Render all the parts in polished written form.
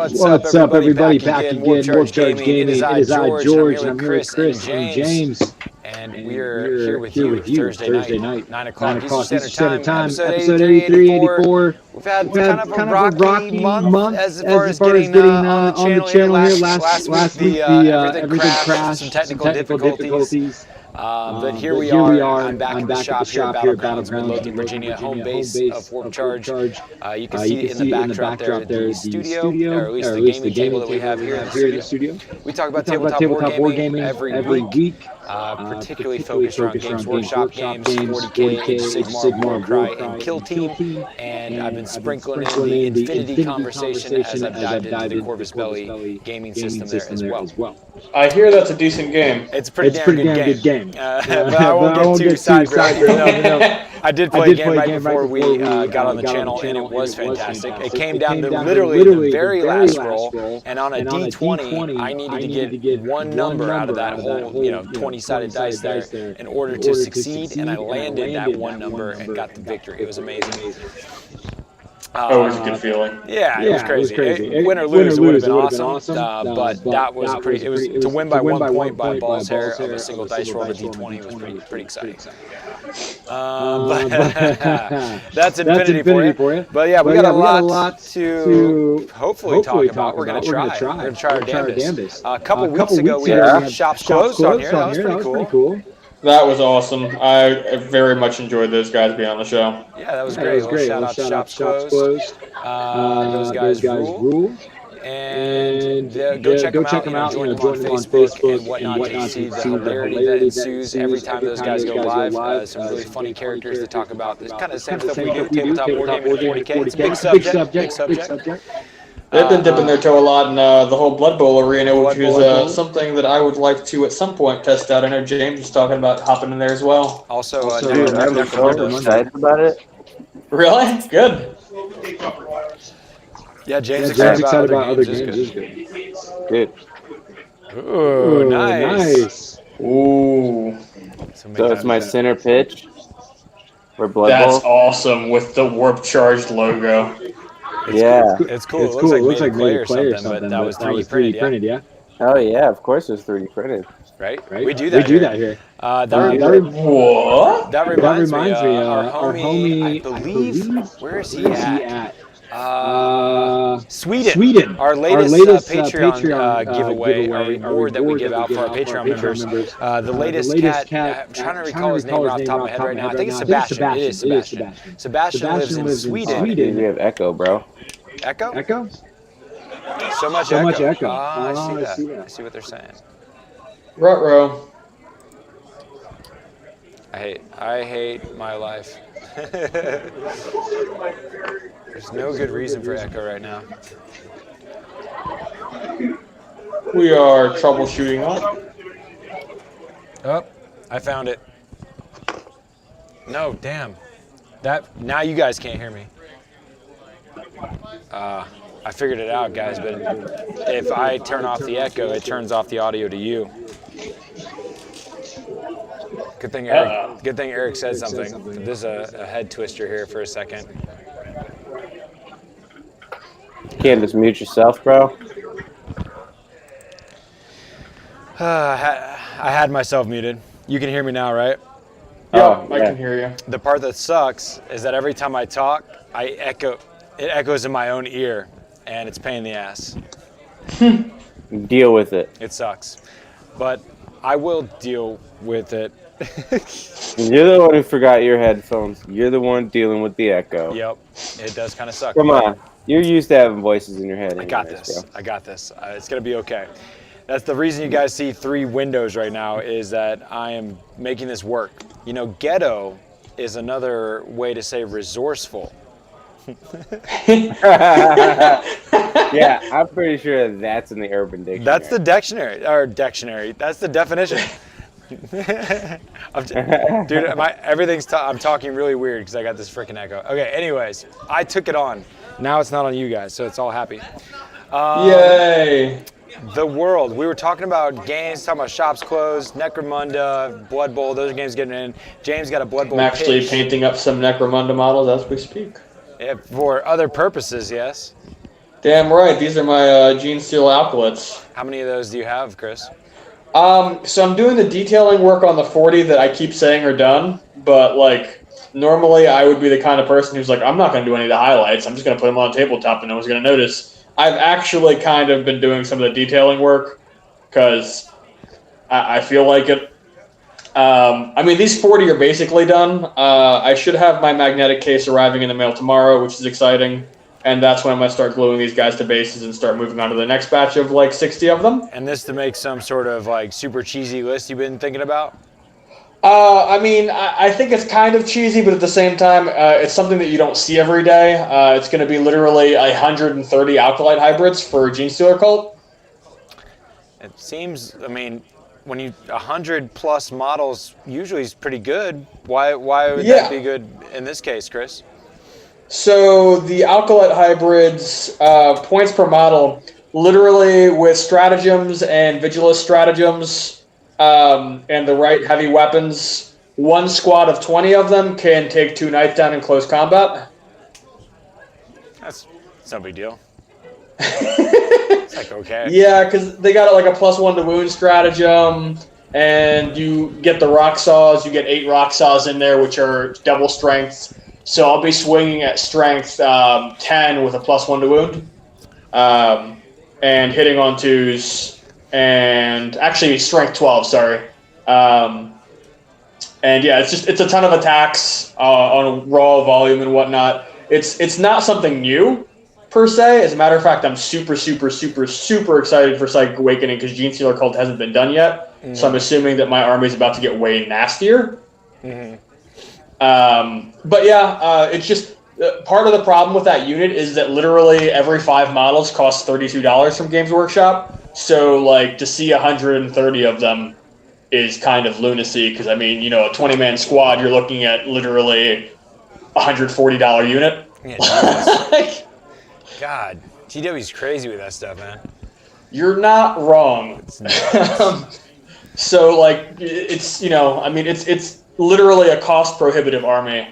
What's up, everybody? Back again. Warp Charge Gaming. It is I, George, and I'm here with Chris and James. And we're here with you Thursday night, 9 o'clock Eastern Standard Time, episode 83, 84. We've had kind of a rocky month as far as getting on the channel here. Last week, everything crashed, some technical difficulties. But here we are. I'm back at the shop here at Battlegrounds, Midlothian, Virginia, home base of Warp Charge. You can see in the backdrop there the studio, or at least the gaming table that we have here in the studio. We talk about tabletop wargaming every week, particularly focused around Games Workshop games, 40K, Sigmar, Warcry, and Kill Team. And I've been sprinkling in the Infinity conversation as I've dived into the Corvus Belli gaming system there as well. I hear that's a decent game. It's a pretty damn good game. But I won't get too sidetracked. I did play a game right before we got on the channel, and it was fantastic. It came down to literally the very last roll, and on a D20, I needed to get one number out of that whole 20-sided dice there in order to succeed, and I landed that one number and got the victory. It was amazing. Always a good feeling. Yeah, it was crazy. Win or lose, it would have been awesome. But that was pretty. It was to win by 1 point by a ball's hair of a single dice roll of a D20 was pretty exciting. But that's Infinity for you. But yeah, we got a lot to hopefully talk about. We're gonna try. We're gonna try our damnedest. A couple weeks ago, we had shops closed on here. That was pretty cool. That was awesome. I very much enjoyed those guys being on the show. Yeah, that was great. Shout out to Shops Closed. Those guys rule. And go check them out. Join them on Facebook and whatnot to see the hilarity that ensues every time those guys go live. Some really funny characters to talk about. It's kind of the same stuff we do. Tabletop wargaming 40K. It's a big subject. They've been dipping their toe a lot in the whole Blood Bowl arena, which is something that I would like to at some point test out. I know James was talking about hopping in there as well. Also, dude, I'm so excited about it. Really? Good. Yeah, James is excited about other games. Good. Ooh, nice. Ooh. So it's my center pitch for Blood Bowl. That's awesome with the Warp Charged logo. It's cool. It looks like maybe clay or something, but that was 3D printed, yeah? Oh yeah, of course it was 3D printed. Right? We do that here. That reminds me, our homie, I believe, where is he at? Sweden. Our latest Patreon giveaway, our reward that we give out for our Patreon members. The latest cat, I'm trying to recall his name off the top of my head right now. I think it's Sebastian. It is Sebastian. Sebastian lives in Sweden. We have Echo, bro. Echo? So much echo. I see that. I see what they're saying. Ruh-roh. I hate my life. There's no good reason for echo right now. We are troubleshooting up. Oh, I found it. No, damn. Now you guys can't hear me. I figured it out, guys, but if I turn off the echo, it turns off the audio to you. Good thing Eric said something. This is a head twister here for a second. You can't just mute yourself, bro. I had myself muted. You can hear me now, right? Yeah, I can hear you. The part that sucks is that every time I talk, it echoes in my own ear, and it's a pain in the ass. Deal with it. It sucks. But I will deal with it. You're the one who forgot your headphones. You're the one dealing with the echo. Yep, it does kind of suck. Come on. You're used to having voices in your head. I got this. It's going to be okay. That's the reason you guys see 3 windows right now is that I am making this work. You know, ghetto is another way to say resourceful. Yeah, I'm pretty sure that's in the Urban Dictionary. That's the dictionary. That's the definition. Dude, I'm talking really weird because I got this freaking echo. Okay, anyways, I took it on. Now it's not on you guys, so it's all happy. Yay! The world. We were talking about games, talking about shops closed, Necromunda, Blood Bowl. Those are games getting in. James got a Blood Bowl. I'm actually painting up some Necromunda models as we speak. Yeah, for other purposes, yes. Damn right. These are my Gene Steel alkylets. How many of those do you have, Chris? So I'm doing the detailing work on the 40 that I keep saying are done, but like normally I would be the kind of person who's like, I'm not going to do any of the highlights. I'm just going to put them on the tabletop and no one's going to notice. I've actually kind of been doing some of the detailing work because I feel like it. I mean, these 40 are basically done. I should have my magnetic case arriving in the mail tomorrow, which is exciting. And that's when I'm going to start gluing these guys to bases and start moving on to the next batch of like 60 of them. And this to make some sort of like super cheesy list you've been thinking about? I mean, I think it's kind of cheesy, but at the same time, it's something that you don't see every day. It's going to be literally 130 alkalite hybrids for Gene Stealer Cult. It seems, I mean, when you 100 plus models usually is pretty good. Why would that be good in this case, Chris? So the alkalite hybrids, points per model, literally with stratagems and vigilance stratagems and the right heavy weapons, one squad of 20 of them can take 2 knights down in close combat. That's no big deal. It's like, okay. Yeah, because they got like a +1 to wound stratagem, and you get the rock saws. You get 8 rock saws in there, which are double strength. So I'll be swinging at strength 10 with a +1 to wound, and hitting on 2s, and actually strength 12. Sorry, and yeah, it's a ton of attacks on raw volume and whatnot. It's not something new per se. As a matter of fact, I'm super excited for Psychic Awakening because Gene Stealer Cult hasn't been done yet. Mm-hmm. So I'm assuming that my army is about to get way nastier. Mm-hmm. But yeah, it's just part of the problem with that unit is that literally every 5 models costs $32 from Games Workshop. So like to see 130 of them is kind of lunacy because I mean, you know, a 20-man squad, you're looking at literally $140 unit. Yeah, God, GW's crazy with that stuff, man. You're not wrong. So like it's, you know, I mean it's literally a cost prohibitive army,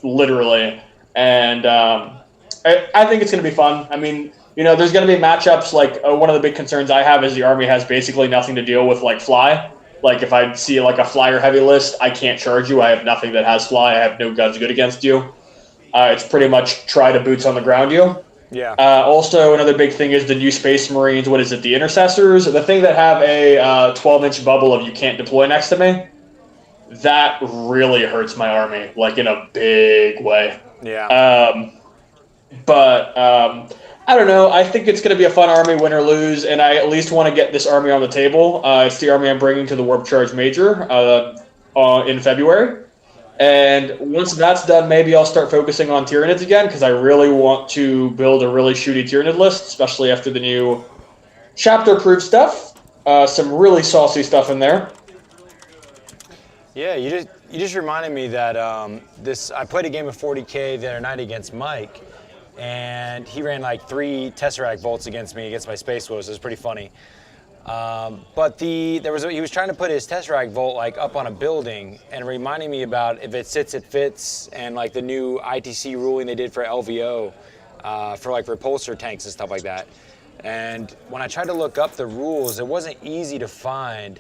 literally, and I think it's going to be fun. I mean, you know, there's going to be matchups like one of the big concerns I have is the army has basically nothing to deal with like fly. Like if I see like a flyer heavy list, I can't charge you. I have nothing that has fly. I have no guns good against you. It's pretty much try to boots on the ground you. Yeah. Also, another big thing is the new Space Marines. What is it? The Intercessors, the thing that have a 12-inch bubble of you can't deploy next to me. That really hurts my army, like in a big way. Yeah. But I don't know. I think it's going to be a fun army, win or lose, and I at least want to get this army on the table. It's the army I'm bringing to the Warp Charge Major in February. And once that's done, maybe I'll start focusing on Tyranids again, because I really want to build a really shooty Tyranid list, especially after the new chapter-proof stuff. Some really saucy stuff in there. Yeah, you just reminded me that I played a game of 40K the other night against Mike, and he ran like 3 Tesseract bolts against me against my Space Wolves. It was pretty funny. But he was trying to put his Tesseract Volt like up on a building, and reminding me about if it sits, it fits, and like the new ITC ruling they did for LVO for like repulsor tanks and stuff like that. And when I tried to look up the rules, it wasn't easy to find.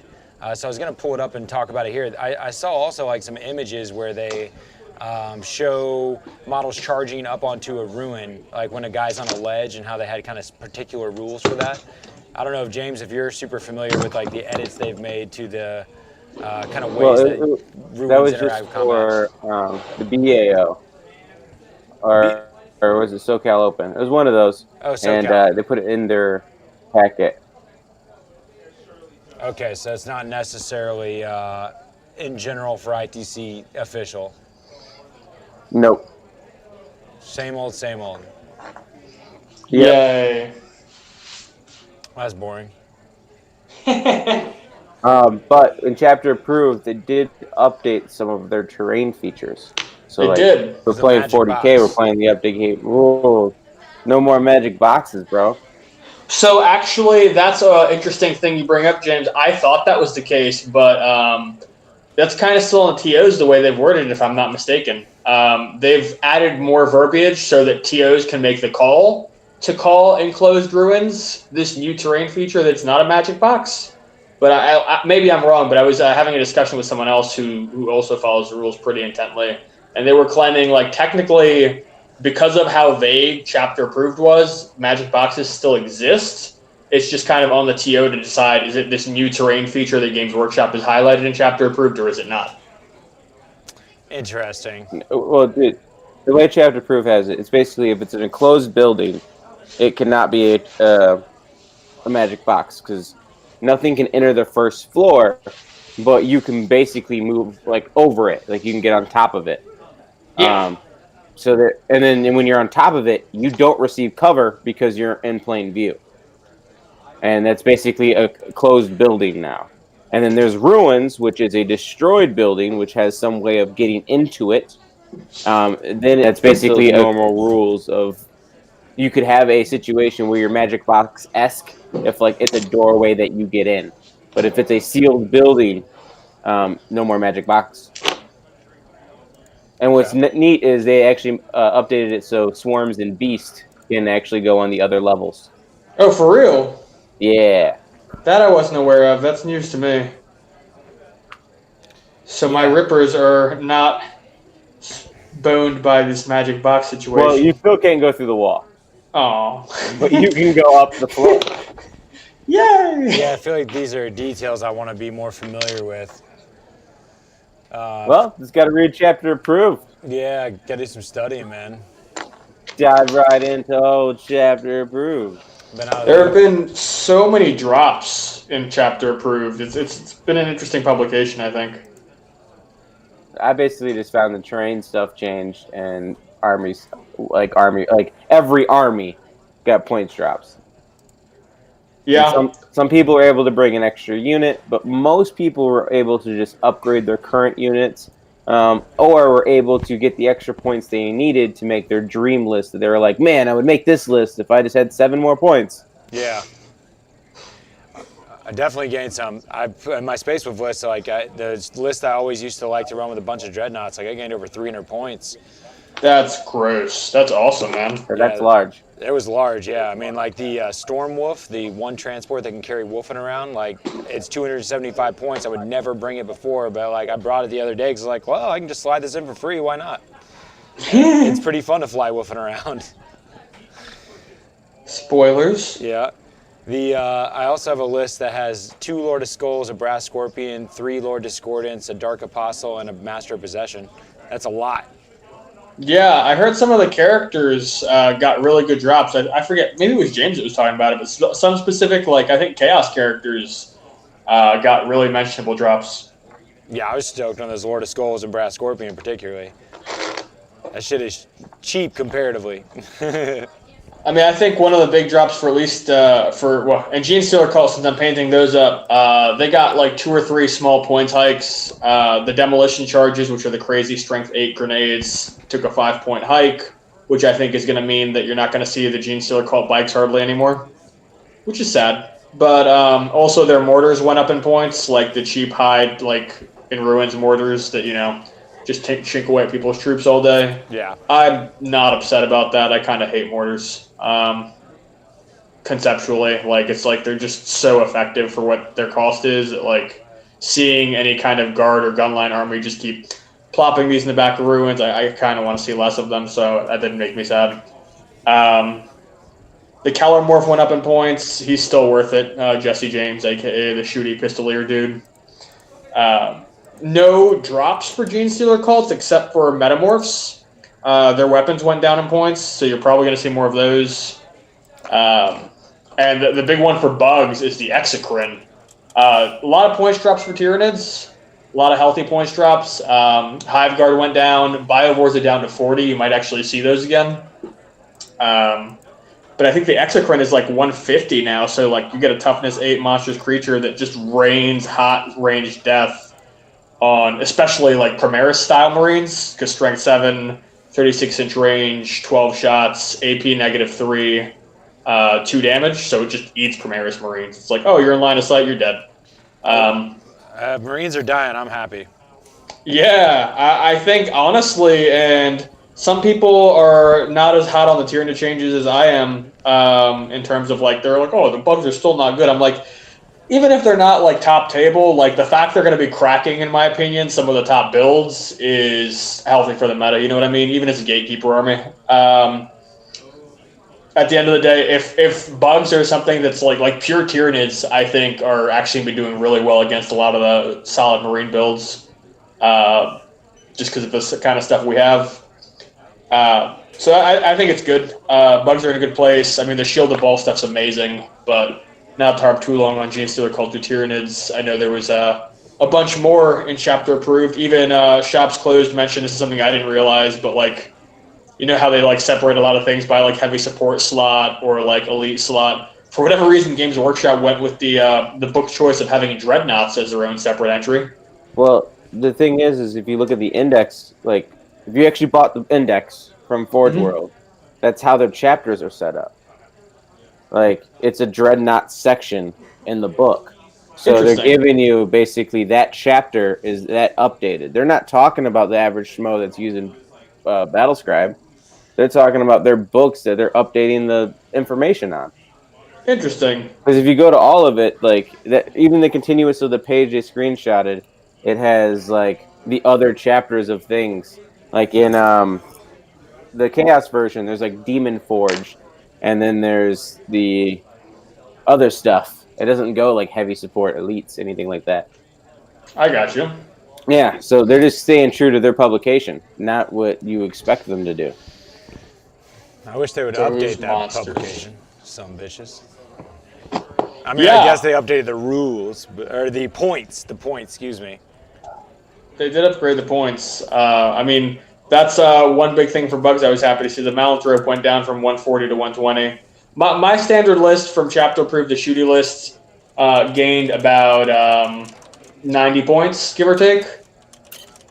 So I was going to pull it up and talk about it here. I saw also like some images where they show models charging up onto a ruin, like when a guy's on a ledge, and how they had kind of particular rules for that. I don't know if James, if you're super familiar with like the edits they've made to the kind of ways that ruins interact with combat. That was just for the BAO, or was it SoCal Open? It was one of those. Oh, SoCal. And they put it in their packet. Okay, so it's not necessarily in general for ITC official. Nope. Same old, same old. Yep. Yay. That's boring. But in Chapter Approved, they did update some of their terrain features. So did. We're playing 40K, we're playing the update rules. No more magic boxes, bro. So actually, that's an interesting thing you bring up, James. I thought that was the case, but that's kind of still in the TOs the way they've worded it, if I'm not mistaken. They've added more verbiage so that TOs can make the call to call Enclosed Ruins this new terrain feature that's not a magic box. But I maybe I'm wrong, but I was having a discussion with someone else who also follows the rules pretty intently, and they were claiming, like, technically, because of how vague chapter approved was, magic boxes still exist. It's just kind of on the TO to decide, is it this new terrain feature that Games Workshop has highlighted in chapter approved, or is it not? Interesting. Well, the way chapter proof has it, it's basically if it's an enclosed building, it cannot be a magic box because nothing can enter the first floor, but you can basically move like over it, like you can get on top of it. Yeah. So that, and then when you're on top of it, you don't receive cover because you're in plain view, and that's basically a closed building now. And then there's ruins, which is a destroyed building, which has some way of getting into it. Then it's basically normal rules of you could have a situation where you're magic box-esque if like it's a doorway that you get in. But if it's a sealed building, no more magic box. And what's neat is they actually updated it so swarms and beast can actually go on the other levels. Oh, for real? Yeah. That I wasn't aware of. That's news to me. So my rippers are not boned by this magic box situation. Well, you still can't go through the wall. Oh. But you can go up the floor. Yay! Yeah, I feel like these are details I want to be more familiar with. Well, just got to read chapter approved. Yeah, gotta do some studying, man. Dive right into old chapter approved. There have been so many drops in chapter approved. It's been an interesting publication, I think. I basically just found the terrain stuff changed and armies, like every army got points drops. Yeah. Some people were able to bring an extra unit, but most people were able to just upgrade their current units, or were able to get the extra points they needed to make their dream list. That they were like, man, I would make this list if I just had 7 more points. Yeah. I definitely gained some. In my Space Wolf list, the list I always used to like to run with a bunch of dreadnoughts, I gained over 300 points. That's gross. That's awesome, man. That's large. It was large, yeah. I mean, like the Storm Wolf, the one transport that can carry Wolfen around, like it's 275 points. I would never bring it before, but like I brought it the other day because like, well, I can just slide this in for free. Why not? It's pretty fun to fly Wolfen around. Spoilers. Yeah. I also have a list that has 2 Lord of Skulls, a Brass Scorpion, 3 Lord Discordants, a Dark Apostle, and a Master of Possession. That's a lot. Yeah, I heard some of the characters got really good drops. I forget, maybe it was James that was talking about it, but some specific, like, I think Chaos characters got really mentionable drops. Yeah, I was stoked on those Lord of Skulls and Brass Scorpion particularly. That shit is cheap comparatively. I mean, I think one of the big drops for at least, and Gene Stealer Cult, since I'm painting those up, they got like 2 or 3 small points hikes. The Demolition Charges, which are the crazy Strength 8 grenades, took a 5-point hike, which I think is going to mean that you're not going to see the Gene Stealer Cult bikes hardly anymore, which is sad. But also their mortars went up in points, like the cheap hide, like in Ruins mortars that, just chink away at people's troops all day. Yeah. I'm not upset about that. I kind of hate mortars. Conceptually, like it's like they're just so effective for what their cost is that like seeing any kind of guard or gunline army just keep plopping these in the back of Ruins, I kind of want to see less of them, so that didn't make me sad. The Calormorph went up in points. He's still worth it. Jesse James, aka the shooty pistolier dude. No drops for Gene Stealer cults except for Metamorphs. Their weapons went down in points, so you're probably going to see more of those. And the big one for bugs is the Exocrine. A lot of points drops for Tyranids. A lot of healthy points drops. Hive Guard went down. Biovores are down to 40. You might actually see those again. But I think the Exocrine is like 150 now, so like you get a toughness 8 monstrous creature that just rains hot ranged death on especially like Primaris style Marines, because strength 7, 36-inch range, 12 shots, AP -3, 2 damage, so it just eats Primaris Marines. It's like, oh, you're in line of sight, you're dead. Marines are dying, I'm happy. Yeah, I think honestly, and some people are not as hot on the Tyranid changes as I am, in terms of like they're like, oh, the bugs are still not good. I'm like, even if they're not like top table, like the fact they're going to be cracking, in my opinion, some of the top builds is healthy for the meta. You know what I mean? Even as a gatekeeper army. At the end of the day, if bugs are something that's like pure Tyranids, I think are actually be doing really well against a lot of the solid Marine builds, just because of this kind of stuff we have. So I think it's good. Bugs are in a good place. I mean, the shield of ball stuff's amazing, but not to harp too long on Genestealer Cult of Tyranids. I know there was a bunch more in chapter approved. Even Shops Closed mentioned, this is something I didn't realize, but like, you know how they like separate a lot of things by like heavy support slot or like elite slot. For whatever reason, Games Workshop went with the book choice of having Dreadnoughts as their own separate entry. Well, the thing is if you look at the index, like if you actually bought the index from Forge World, that's how their chapters are set up. Like it's a Dreadnought section in the book. So they're giving you basically that chapter is that updated. They're not talking about the average schmo that's using Battlescribe. They're talking about their books that they're updating the information on. Interesting. Because if you go to all of it, like that, even the continuous of the page they screenshotted, it has like the other chapters of things. Like in the Chaos version, there's like Demon Forge, and then there's the other stuff. It doesn't go like heavy support, elites, anything like that. I got you. Yeah, so they're just staying true to their publication, not what you expect them to do. I wish they would update that publication. Some bitches. I mean, Yeah. I guess they updated the rules, or the points. Excuse me. They did upgrade the points. I mean, that's one big thing for bugs. I was happy to see the Malanthrope went down from 140 to 120. My standard list from chapter approved, the shooty list, gained about 90 points, give or take.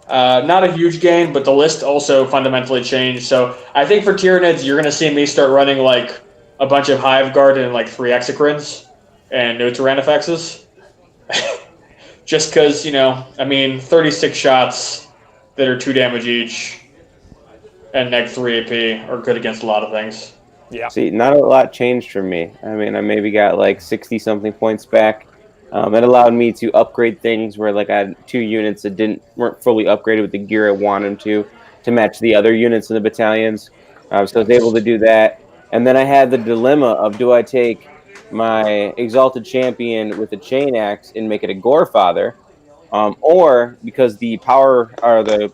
Not a huge gain, but the list also fundamentally changed. So I think for Tyranids, you're going to see me start running like a bunch of Hive Guard and like 3 Exocrines and no Tyrannofexes. Just because, you know, I mean, 36 shots that are 2 damage each and neg 3 AP are good against a lot of things. Yeah. See, not a lot changed for me. I mean, I maybe got like 60-something points back. It allowed me to upgrade things where like I had 2 units that weren't fully upgraded with the gear I wanted to match the other units in the battalions. So I was able to do that. And then I had the dilemma of, do I take my Exalted Champion with a Chain Axe and make it a Gorefather, or because the power or the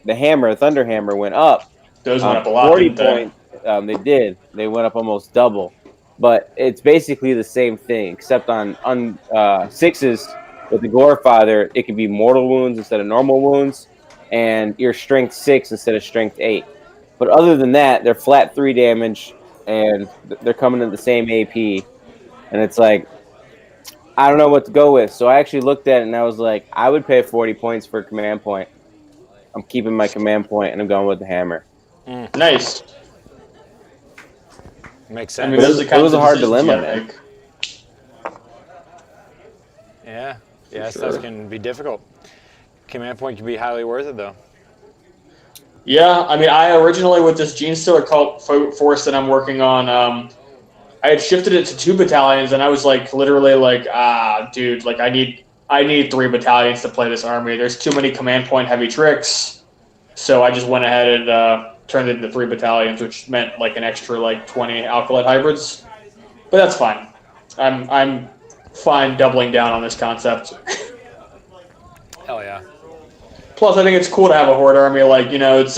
hammer, Thunder Hammer, went up. Those went up a lot. 40 points. They did. They went up almost double. But it's basically the same thing, except on 6s with the Gorefather, it can be mortal wounds instead of normal wounds, and you're strength 6 instead of strength 8. But other than that, they're flat 3 damage, and they're coming in the same AP. And it's like, I don't know what to go with. So I actually looked at it, and I was like, I would pay 40 points for a command point. I'm keeping my command point, and I'm going with the hammer. Nice. Makes sense. I mean, it was a hard dilemma, man. Yeah, stuff can be difficult. Command point can be highly worth it, though. Yeah, I mean, I originally, with this Genestealer Cult force that I'm working on, I had shifted it to 2 battalions, and I was like, literally like, dude, like I need 3 battalions to play this army. There's too many command point heavy tricks. So I just went ahead and turned it into 3 battalions, which meant like an extra like 20 Alkalite hybrids. But that's fine. I'm fine doubling down on this concept. Hell yeah. Plus, I think it's cool to have a Horde army. Like, you know, it's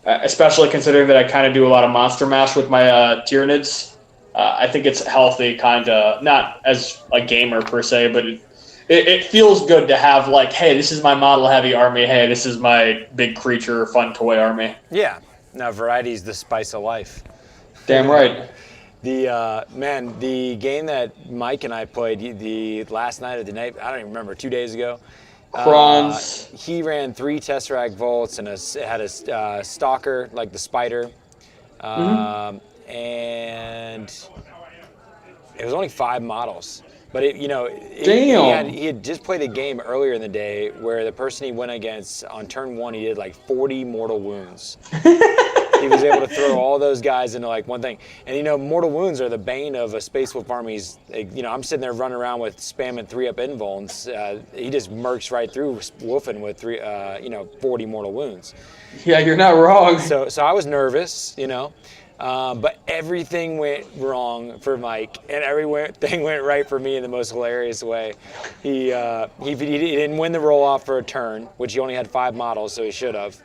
especially considering that I kind of do a lot of Monster Mash with my Tyranids. I think it's healthy, kind of, not as a gamer per se, but it feels good to have, like, hey, this is my model-heavy army. Hey, this is my big creature, fun toy army. Yeah. Now, variety is the spice of life. Damn right. The game that Mike and I played the last night of the night, I don't even remember, 2 days ago. Crons. He ran 3 Tesseract Volts and had a Stalker, like the Spider. And it was only 5 models. But he had just played a game earlier in the day where the person he went against on turn 1, he did like 40 mortal wounds. He was able to throw all those guys into like one thing. And mortal wounds are the bane of a Space Wolf army's. I'm sitting there running around with spamming 3-up invulns. He just murks right through Wolfen with 40 mortal wounds. Yeah, you're not wrong. So I was nervous, but everything went wrong for Mike, and everything went right for me in the most hilarious way. He didn't win the roll off for a turn, which he only had 5 models, so he should have.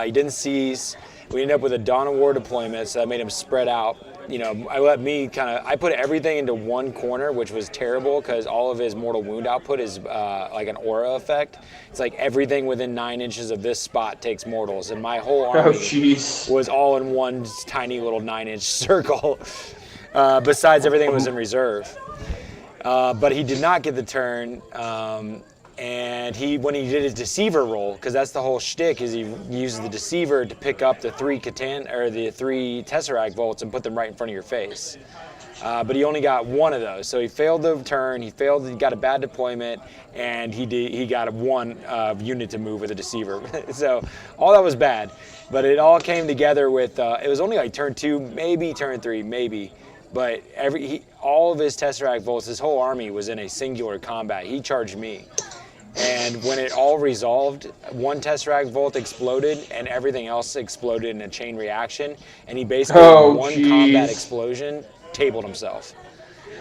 He didn't seize. We ended up with a Dawn of War deployment, so that made him spread out. I put everything into one corner, which was terrible because all of his mortal wound output is like an aura effect. It's like everything within 9 inches of this spot takes mortals, and my whole army was all in one tiny little 9-inch circle. Besides, everything was in reserve. But he did not get the turn. And when he did his deceiver roll, because that's the whole shtick, is he uses the deceiver to pick up the 3 Tesseract Volts and put them right in front of your face. But he only got 1 of those, so he failed the turn. He got a bad deployment, and he got 1 unit to move with a deceiver. So all that was bad, but it all came together with. It was only like turn 2, maybe turn 3, maybe. But all of his Tesseract Volts, his whole army was in a singular combat. He charged me. And when it all resolved, 1 Tesseract Volt exploded, and everything else exploded in a chain reaction. And he basically, combat explosion, tabled himself.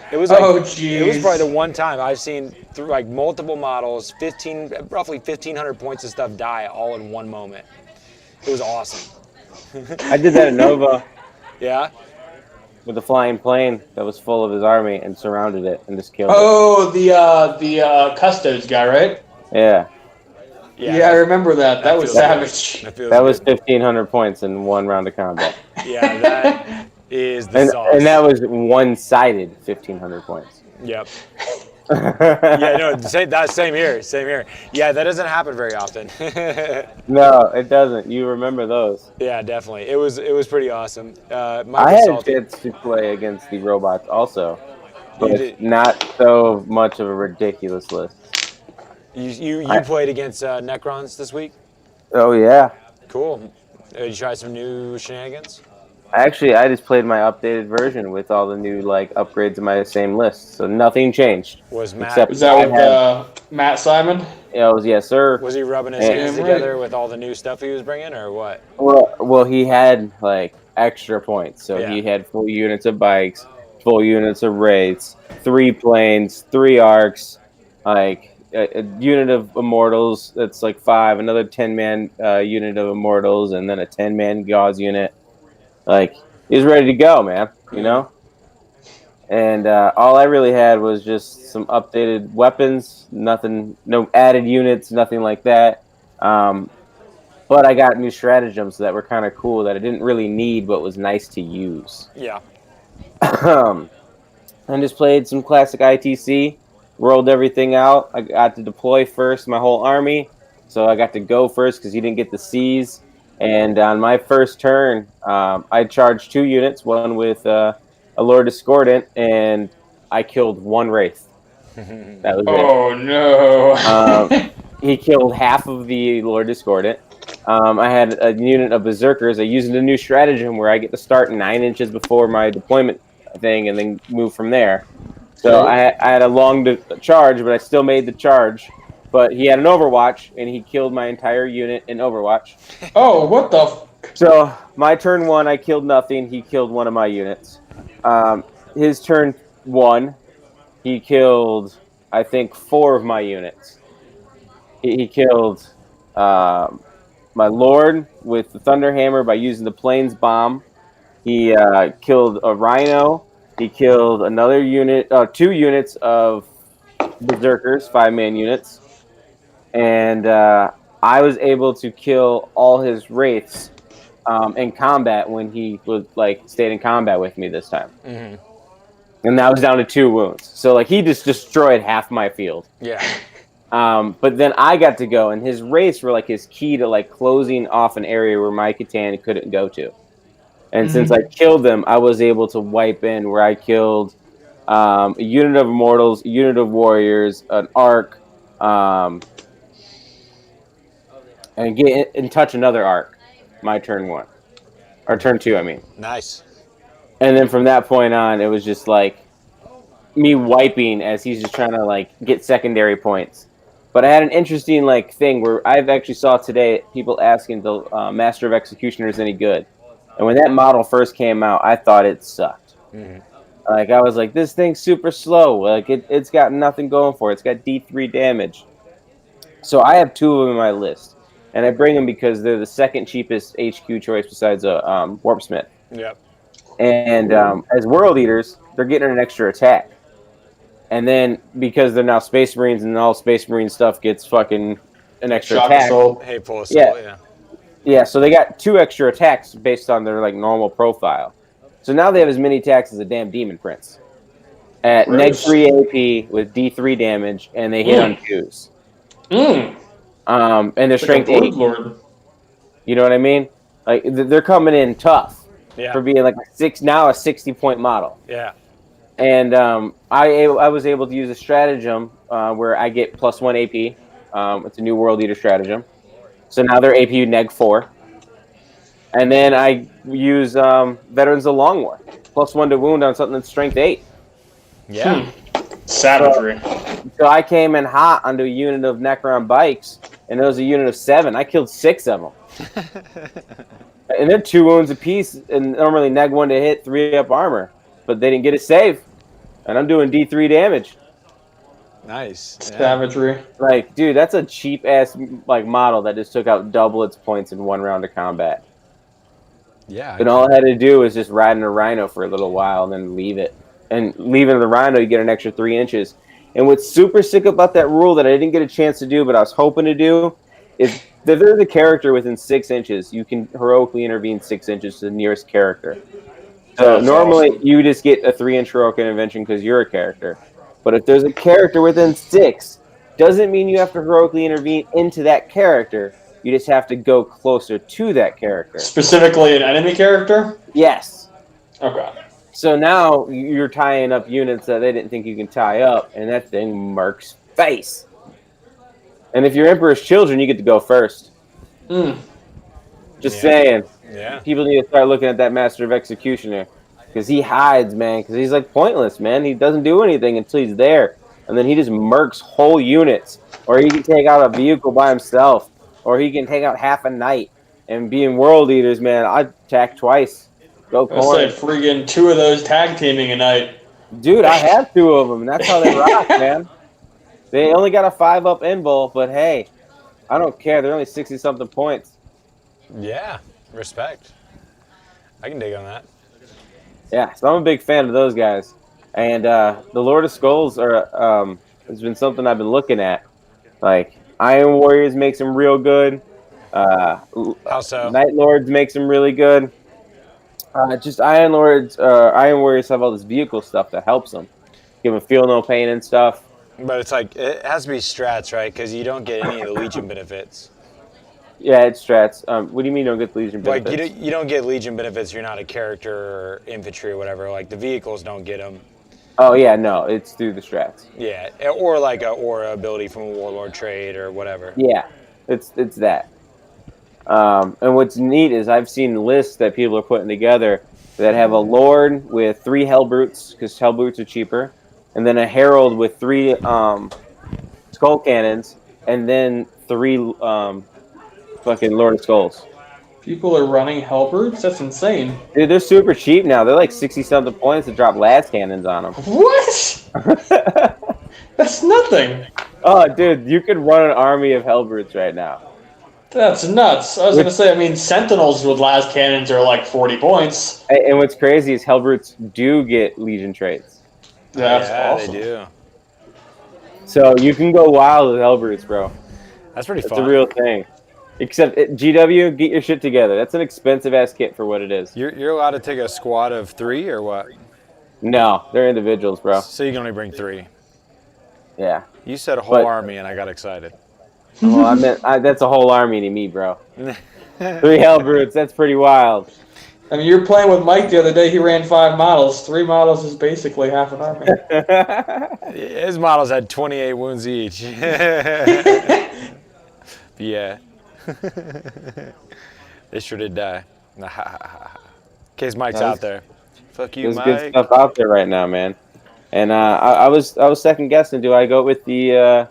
It was it was probably the one time I've seen through like multiple models, roughly 1,500 points of stuff die all in one moment. It was awesome. I did that at Nova. Yeah. With a flying plane that was full of his army and surrounded it and just killed it. Oh, the Custodes guy, right? Yeah. Yeah, I remember that. That was savage. That was 1,500 points in 1 round of combat. Yeah, that is the sauce. And that was one-sided 1,500 points. Yep. Yeah, no, same here. Yeah, that doesn't happen very often. No, it doesn't. You remember those. Yeah, definitely. It was pretty awesome. I had a chance to play against the robots also, but not so much of a ridiculous list. You played against Necrons this week? Oh, yeah. Cool. Did you try some new shenanigans? Actually, I just played my updated version with all the new upgrades in my same list, so nothing changed. Was that with Matt Simon? Yes, sir. Was he rubbing his hands together with all the new stuff he was bringing, or what? Well, he had extra points, so he had full units of bikes, full units of wraiths, 3 planes, 3 arcs, a unit of immortals that's 5, another 10-man unit of immortals, and then a 10-man gauze unit. He's ready to go, man, And all I really had was just some updated weapons, nothing, no added units, nothing like that. But I got new stratagems that were kind of cool that I didn't really need, but was nice to use. Yeah. I just played some classic ITC, rolled everything out. I got to deploy first my whole army, so I got to go first because you didn't get the seize. And on my first turn, I charged 2 units, one with a Lord Discordant, and I killed 1 Wraith. That was it. Oh, no. He killed half of the Lord Discordant. I had a unit of Berserkers. I used a new stratagem where I get to start 9 inches before my deployment thing and then move from there. So I had a long charge, but I still made the charge. But he had an Overwatch, and he killed my entire unit in Overwatch. Oh, what the So my turn 1, I killed nothing. He killed 1 of my units. His turn 1, he killed, I think, 4 of my units. He killed my Lord with the Thunderhammer by using the Plains Bomb. He killed a Rhino. He killed another unit, 2 units of Berserkers, 5-man units. And I was able to kill all his wraiths in combat when he was stayed in combat with me this time. Mm-hmm. And that was down to 2 wounds. So he just destroyed half my field. Yeah. But then I got to go, and his wraiths were his key to closing off an area where my Catan couldn't go to. And since I killed them, I was able to wipe in where I killed a unit of immortals, a unit of warriors, an arc, and touch another arc. My turn 1. Or turn 2, I mean. Nice. And then from that point on, it was just like me wiping as he's just trying to like get secondary points. But I had an interesting like thing where I've actually saw today people asking the Master of Executioner is any good. And when that model first came out, I thought it sucked. Mm-hmm. Like I was like, this thing's super slow. Like it's got nothing going for it. It's got D3 damage. So I have 2 of them in my list, and I bring them because they're the second cheapest HQ choice besides a Warpsmith. Yep. And as World Eaters, they're getting an extra attack. And then because they're now Space Marines and all Space Marine stuff gets fucking an extra Shock attack. assault. Hateful Assault, yeah. Yeah, so they got 2 extra attacks based on their like normal profile. So now they have as many attacks as a damn Demon Prince. At neg 3 AP with D3 damage, and they hit on 2s. And they're strength 8. Lord. You know what I mean? Like they're coming in tough for being like a 60-point model. Yeah. And I was able to use a stratagem where I get +1 AP. It's a new World Eater stratagem. So now they're AP neg 4. And then I use Veterans of Long War. +1 to wound on something that's strength 8. Yeah. Savagery. So I came in hot onto a unit of Necron bikes, and it was a unit of 7. I killed 6 of them. And they're 2 wounds apiece, and normally neg 1 to hit, 3 up armor. But they didn't get a save. And I'm doing D3 damage. Nice. Yeah. Savagery. Like, dude, that's a cheap-ass like model that just took out double its points in 1 round of combat. Yeah. And all I had to do was just ride in a Rhino for a little while and then leave it. And leaving the Rhino, you get an extra 3 inches. And what's super sick about that rule that I didn't get a chance to do, but I was hoping to do, is if there's a character within 6 inches, you can heroically intervene 6 inches to the nearest character. So normally you just get a 3-inch heroic intervention because you're a character. But if there's a character within 6, doesn't mean you have to heroically intervene into that character. You just have to go closer to that character. Specifically an enemy character? Yes. Okay. So now you're tying up units that they didn't think you can tie up, and that thing murks face. And if you're Emperor's Children, you get to go first. Just saying. Yeah. People need to start looking at that Master of Executioner. Because he hides, man. Because he's like pointless, man. He doesn't do anything until he's there. And then he just murks whole units. Or he can take out a vehicle by himself. Or he can take out half a knight. And being World Eaters, man, I'd attack twice. Go corn. It's like friggin' 2 of those tag teaming a night. Dude, I have 2 of them, and that's how they rock, man. They only got a 5-up invul, but hey, I don't care. They're only 60-something points. Yeah. Respect. I can dig on that. Yeah, so I'm a big fan of those guys. And the Lord of Skulls are has been something I've been looking at. Like, Iron Warriors makes them real good. How so? Night Lords makes them really good. Just Iron Warriors have all this vehicle stuff that helps them. Give them feel no pain and stuff. But it's like, it has to be strats, right? Because you don't get any of the Legion benefits. Yeah, it's strats. What do you mean you don't get the Legion benefits? Like, you don't get Legion benefits, you're not a character or infantry or whatever. Like, the vehicles don't get them. Oh, yeah, no, it's through the strats. Yeah, or like a aura ability from a Warlord trait or whatever. Yeah, it's that. And what's neat is I've seen lists that people are putting together that have a Lord with 3 Hellbrutes, because Hellbrutes are cheaper, and then a Herald with 3 Skull Cannons, and then 3 fucking Lord of Skulls. People are running Hellbrutes? That's insane. Dude, they're super cheap now. They're like 60-something points to drop Las Cannons on them. What? That's nothing. Oh, dude, you could run an army of Hellbrutes right now. That's nuts. I was going to say, I mean, Sentinels with last cannons are like 40 points. And what's crazy is Hellbrutes do get Legion traits. That's yeah, awesome. they do. So you can go wild with Hellbrutes, bro. That's pretty It's fun. a real thing. Except, GW, get your shit together. That's an expensive-ass kit for what it is. You're allowed to take a squad of 3 or what? No, they're individuals, bro. So you can only bring 3. Yeah. You said a whole But- army and I got excited. Well, that's a whole army to me, bro. 3 Hellbrutes, that's pretty wild. I mean, you were playing with Mike the other day. He ran 5 models. 3 models is basically half an army. His models had 28 wounds each. Yeah. They sure did die. In case Mike's out there. Fuck you, There's Mike. good stuff out there right now, man. And I was second guessing. Do I go with the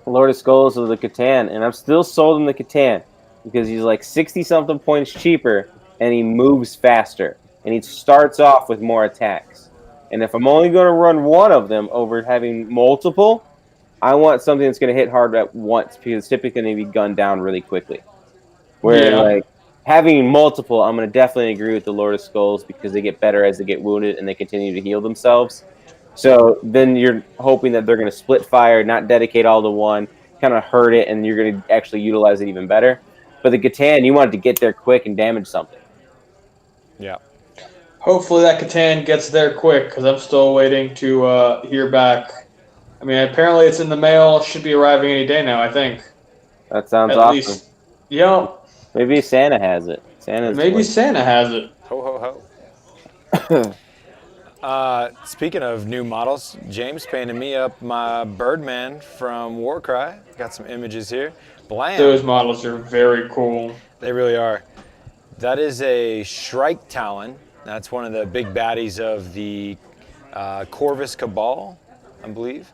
Lord of Skulls or the Catan? And I'm still sold on the Catan because he's like 60-something points cheaper, and he moves faster, and he starts off with more attacks. And if I'm only going to run one of them over having multiple, I want something that's going to hit hard at once because it's typically going to be gunned down really quickly. Where like having multiple, I'm going to definitely agree with the Lord of Skulls because they get better as they get wounded and they continue to heal themselves. So then you're hoping that they're going to split fire, not dedicate all to one, kind of hurt it, and you're going to actually utilize it even better. But the Catan, you want it to get there quick and damage something. Yeah. Hopefully that Catan gets there quick because I'm still waiting to hear back. I mean, apparently it's in the mail. It should be arriving any day now, I think. That sounds At awesome. least. Yep. Maybe Santa has it. Maybe Santa has it. Ho, ho. Speaking of new models, James painted me up my Birdman from Warcry. Got some images here. Blam. Those models are very cool. They really are. That is a Shrike Talon. That's one of the big baddies of the Corvus Cabal, I believe.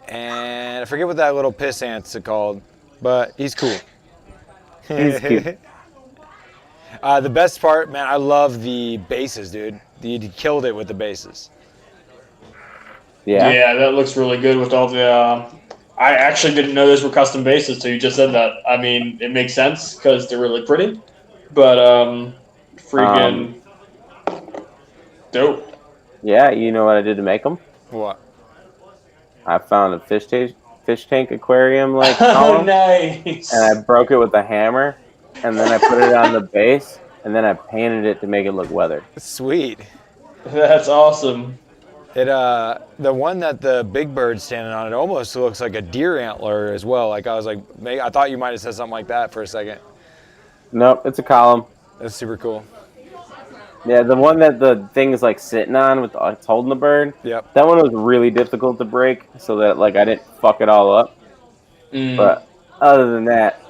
And I forget what that little piss ant's called, but he's cool. He's cute. The best part, man, I love the bases, dude. You killed it with the bases. Yeah. Yeah, that looks really good with all the. I actually didn't know those were custom bases, so you just said that. I mean, it makes sense because they're really pretty, but freaking dope. Yeah, you know what I did to make them? What? I found a fish tank aquarium like Oh, column, nice. and I broke it with a hammer, and then I put it on the base, and then I painted it to make it look weathered. Sweet. That's awesome. It the one that the big bird's standing on, it almost looks like a deer antler as well. Like I was like, I thought you might have said something like that for a second. Nope, it's a column. That's super cool. Yeah, the one that the thing is like sitting on with it's holding the bird. Yep. That one was really difficult to break, so that like I didn't fuck it all up. But other than that,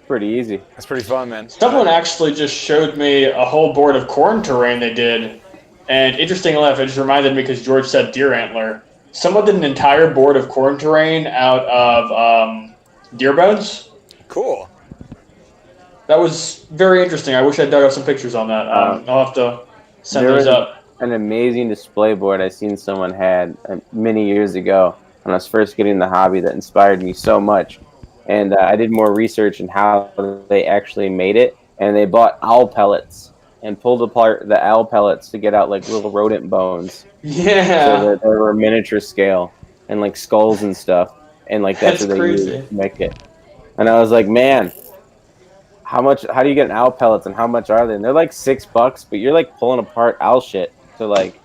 pretty easy. That's pretty fun, man. Someone actually just showed me a whole board of corn terrain they did. And interesting enough, it just reminded me because George said deer antler. Someone did an entire board of corn terrain out of deer bones. Cool. That was very interesting. I wish I dug up some pictures on that. I'll have to send those up. An amazing display board I seen someone had many years ago when I was first getting the hobby that inspired me so much. And I did more research in how they actually made it. And they bought owl pellets and pulled apart the owl pellets to get out like little rodent bones. Yeah. So that they were miniature scale and like skulls and stuff. And like that's what they crazy. used to make it. And I was like, man, how do you get an owl pellets and how much are they? And they're like $6, but you're like pulling apart owl shit to like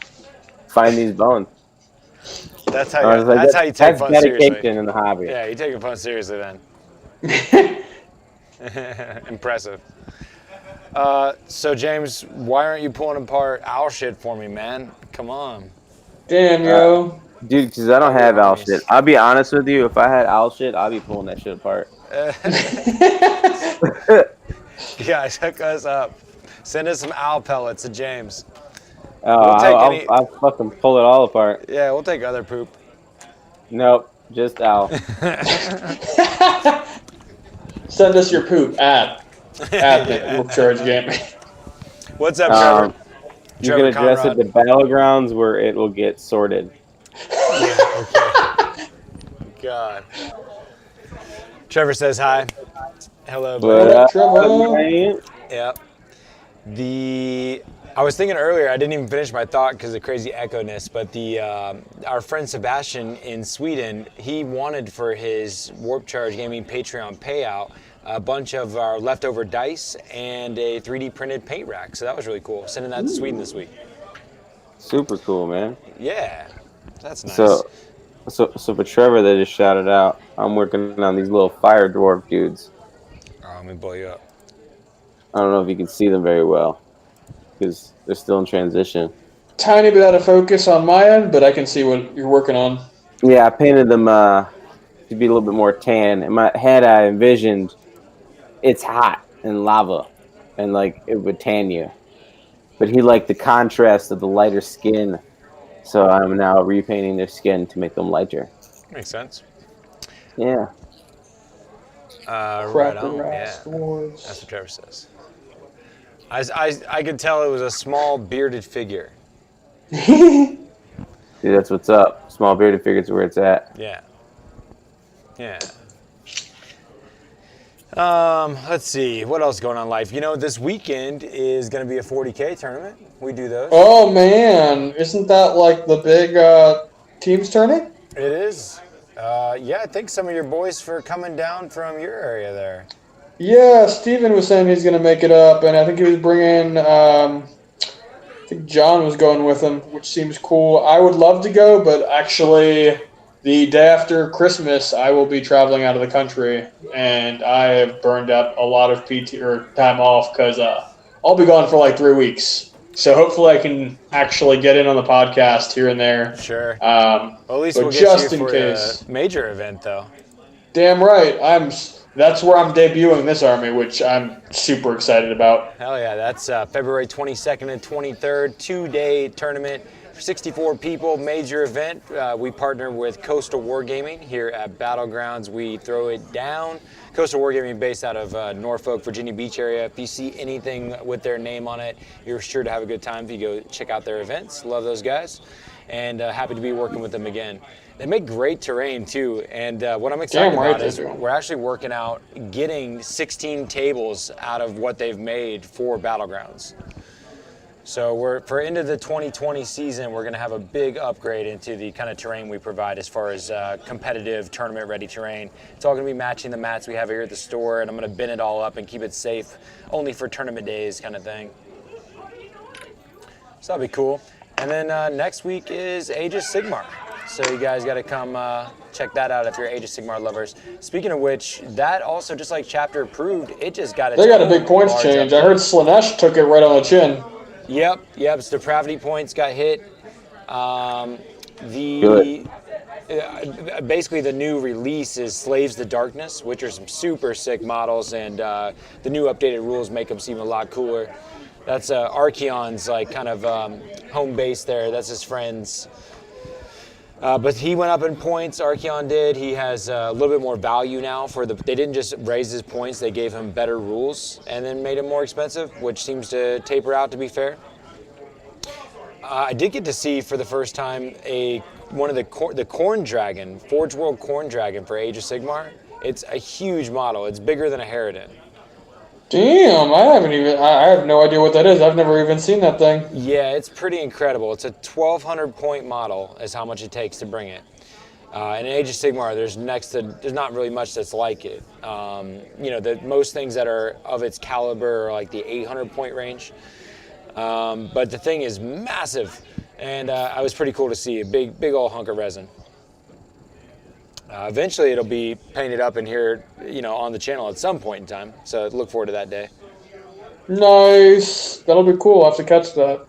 find these bones. That's how you, that's how you take fun dedication seriously. in the hobby. Yeah, you take it fun seriously then. Impressive. So James, why aren't you pulling apart owl shit for me, man? Come on. Damn, yo. Dude, because I don't have owl shit. I'll be honest with you, if I had owl shit, I'll be pulling that shit apart. Guys, hook us up. Send us some owl pellets to James. I'll fucking pull it all apart. Yeah, we'll take other poop. Nope, just owl. Send us your poop at We'll charge game. What's up, Trevor? You can address it to Battlegrounds where it will get sorted. Yeah, okay. God. Trevor says hi. Hello, buddy. Trevor. Yep. I was thinking earlier, I didn't even finish my thought because of crazy echo-ness, but our friend Sebastian in Sweden, he wanted for his Warp Charge Gaming Patreon payout a bunch of our leftover dice and a 3D printed paint rack. So that was really cool. Sending that to Sweden this week. Super cool, man. Yeah, that's nice. So for Trevor, they just shouted out, I'm working on these little fire dwarf dudes. Oh, let me blow you up. I don't know if you can see them very well because they're still in transition. Tiny bit out of focus on my end, but I can see what you're working on. Yeah, I painted them to be a little bit more tan. In my head, I envisioned it's hot and lava, and like it would tan you. But he liked the contrast of the lighter skin, so I'm now repainting their skin to make them lighter. Makes sense. Yeah. Right on. Yeah. That's what Trevor says. I could tell it was a small bearded figure. See, that's what's up. Small bearded figures are where it's at. Yeah. Yeah. Let's see. What else is going on in life? You know, this weekend is going to be a 40K tournament. We do those. Oh, man. Isn't that like the big teams tournament? It is. Yeah, I think some of your boys for coming down from your area there. Yeah, Steven was saying he's going to make it up, and I think he was bringing, I think John was going with him, which seems cool. I would love to go, but actually the day after Christmas, I will be traveling out of the country, and I have burned up a lot of PT or time off because I'll be gone for like 3 weeks. So hopefully I can actually get in on the podcast here and there. Sure. Well, at least we'll get just you in for case. a major event, though. Damn right. That's where I'm debuting this army, which I'm super excited about. Hell yeah, that's February 22nd and 23rd, 2-day tournament for 64 people, major event. We partner with Coastal Wargaming here at Battlegrounds. We throw it down. Coastal Wargaming based out of Norfolk, Virginia Beach area. If you see anything with their name on it, you're sure to have a good time if you go check out their events. Love those guys, and happy to be working with them again. They make great terrain too, and what I'm excited about is we're actually working out getting 16 tables out of what they've made for Battlegrounds. So for into the 2020 season, we're going to have a big upgrade into the kind of terrain we provide as far as competitive tournament-ready terrain. It's all going to be matching the mats we have here at the store, and I'm going to bin it all up and keep it safe, only for tournament days kind of thing. So that'll be cool. And then next week is Age of Sigmar. So you guys got to come check that out if you're Age of Sigmar lovers. Speaking of which, that also, just like Chapter approved, it just got They got a big points change. I heard Slanesh took it right on the chin. Yep. Its depravity points got hit. Basically the new release is Slaves to Darkness, which are some super sick models, and the new updated rules make them seem a lot cooler. That's Archeon's like kind of home base there. That's his friend's. But he went up in points, Archeon did. He has a little bit more value now. They didn't just raise his points, they gave him better rules and then made him more expensive, which seems to taper out, to be fair. I did get to see for the first time one of the Corn Dragon, Forge World Corn Dragon for Age of Sigmar. It's a huge model. It's bigger than a Harridan. Damn, I have no idea what that is. I've never even seen that thing. Yeah, it's pretty incredible. It's a 1,200 point model is how much it takes to bring it. In Age of Sigmar, there's not really much that's like it. Most things that are of its caliber are like the 800 point range. But the thing is massive, and it was pretty cool to see a big old hunk of resin. Eventually, it'll be painted up in here, on the channel at some point in time. So look forward to that day. Nice. That'll be cool. I'll have to catch that.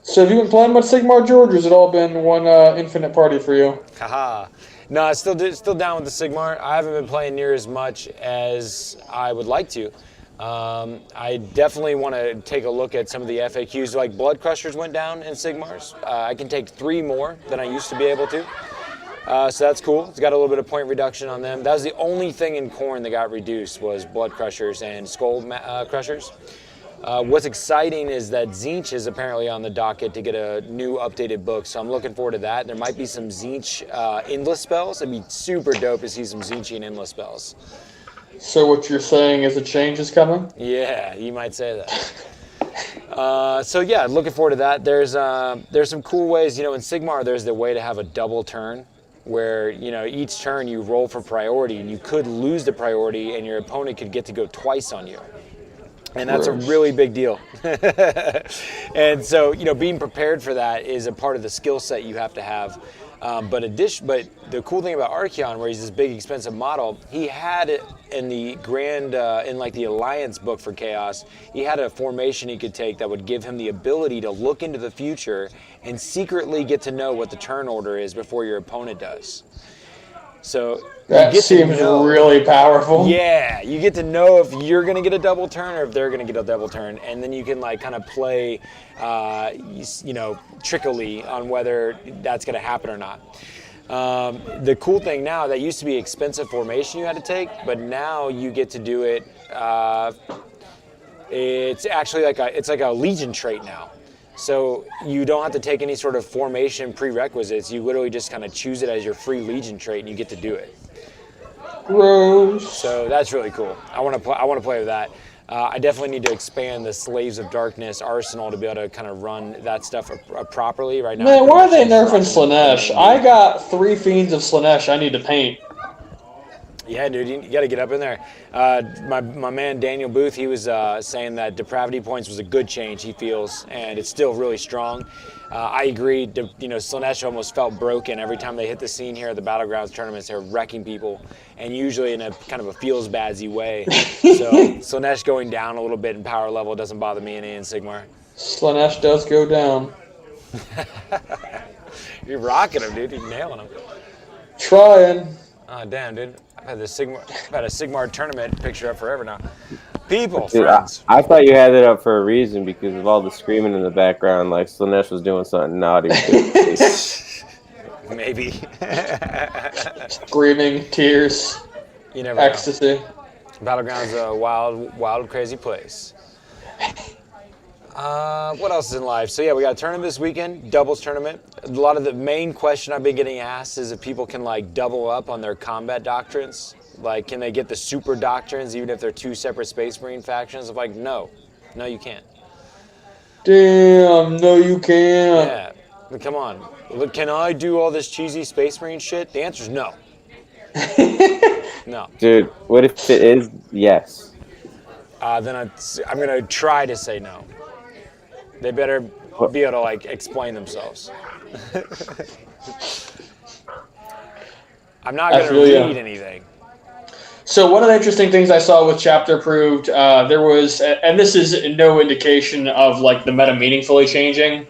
So have you been playing much Sigmar, George, or has it all been one infinite party for you? Haha. No, I'm still down with the Sigmar. I haven't been playing near as much as I would like to. I definitely want to take a look at some of the FAQs. Like Blood Crushers went down in Sigmars. I can take 3 more than I used to be able to. So that's cool. It's got a little bit of point reduction on them. That was the only thing in Khorne that got reduced was Blood Crushers and Skull Crushers. What's exciting is that Tzeentch is apparently on the docket to get a new updated book, so I'm looking forward to that. There might be some Tzeentch endless spells. It'd be super dope to see some Tzeentchian endless spells. So what you're saying is a change is coming? Yeah, you might say that. So yeah, looking forward to that. There's some cool ways. In Sigmar, there's the way to have a double turn, where each turn you roll for priority, and you could lose the priority, and your opponent could get to go twice on you. And that's a really big deal. And so, being prepared for that is a part of the skill set you have to have. But the cool thing about Archeon, where he's this big, expensive model, he had it in the in like the Alliance book for Chaos, he had a formation he could take that would give him the ability to look into the future and secretly get to know what the turn order is before your opponent does. So that seems really powerful. Yeah, you get to know if you're going to get a double turn or if they're going to get a double turn, and then you can like kind of play, trickily on whether that's going to happen or not. The cool thing now, that used to be expensive formation you had to take, but now you get to do it. It's actually like a Legion trait now. So you don't have to take any sort of formation prerequisites. You literally just kind of choose it as your free Legion trait, and you get to do it. Gross. So that's really cool. I want to play with that. I definitely need to expand the Slaves of Darkness arsenal to be able to kind of run that stuff properly right now. Man, why are they nerfing Slaanesh? I got 3 Fiends of Slaanesh I need to paint. Yeah, dude, you got to get up in there. My man Daniel Booth, he was saying that Depravity Points was a good change, he feels, and it's still really strong. I agree. Slaanesh almost felt broken every time they hit the scene here at the Battlegrounds tournaments. They're wrecking people, and usually in a kind of a feels-badsy way. So Slaanesh going down a little bit in power level doesn't bother me any in Sigmar. Slaanesh does go down. You're rocking him, dude. You're nailing him. Trying. Oh, damn, dude. I've had a Sigmar tournament picture up forever now. People, Dude, friends. I thought you had it up for a reason because of all the screaming in the background, like Slaanesh was doing something naughty. Maybe. Screaming, tears, You never ecstasy. know. Battlegrounds is a wild, crazy place. What else is in life? So yeah, we got a tournament this weekend, doubles tournament. A lot of the main question I've been getting asked is if people can like double up on their combat doctrines. Like, can they get the super doctrines even if they're 2 separate Space Marine factions? I'm like, no, you can't. Damn, no you can't. Yeah, but come on. Look, can I do all this cheesy Space Marine shit? The answer is no. No. Dude, what if it is yes? Then I'm gonna try to say no. They better be able to like explain themselves. I'm not gonna read anything. So one of the interesting things I saw with Chapter Approved, there was, and this is no indication of like the meta meaningfully changing,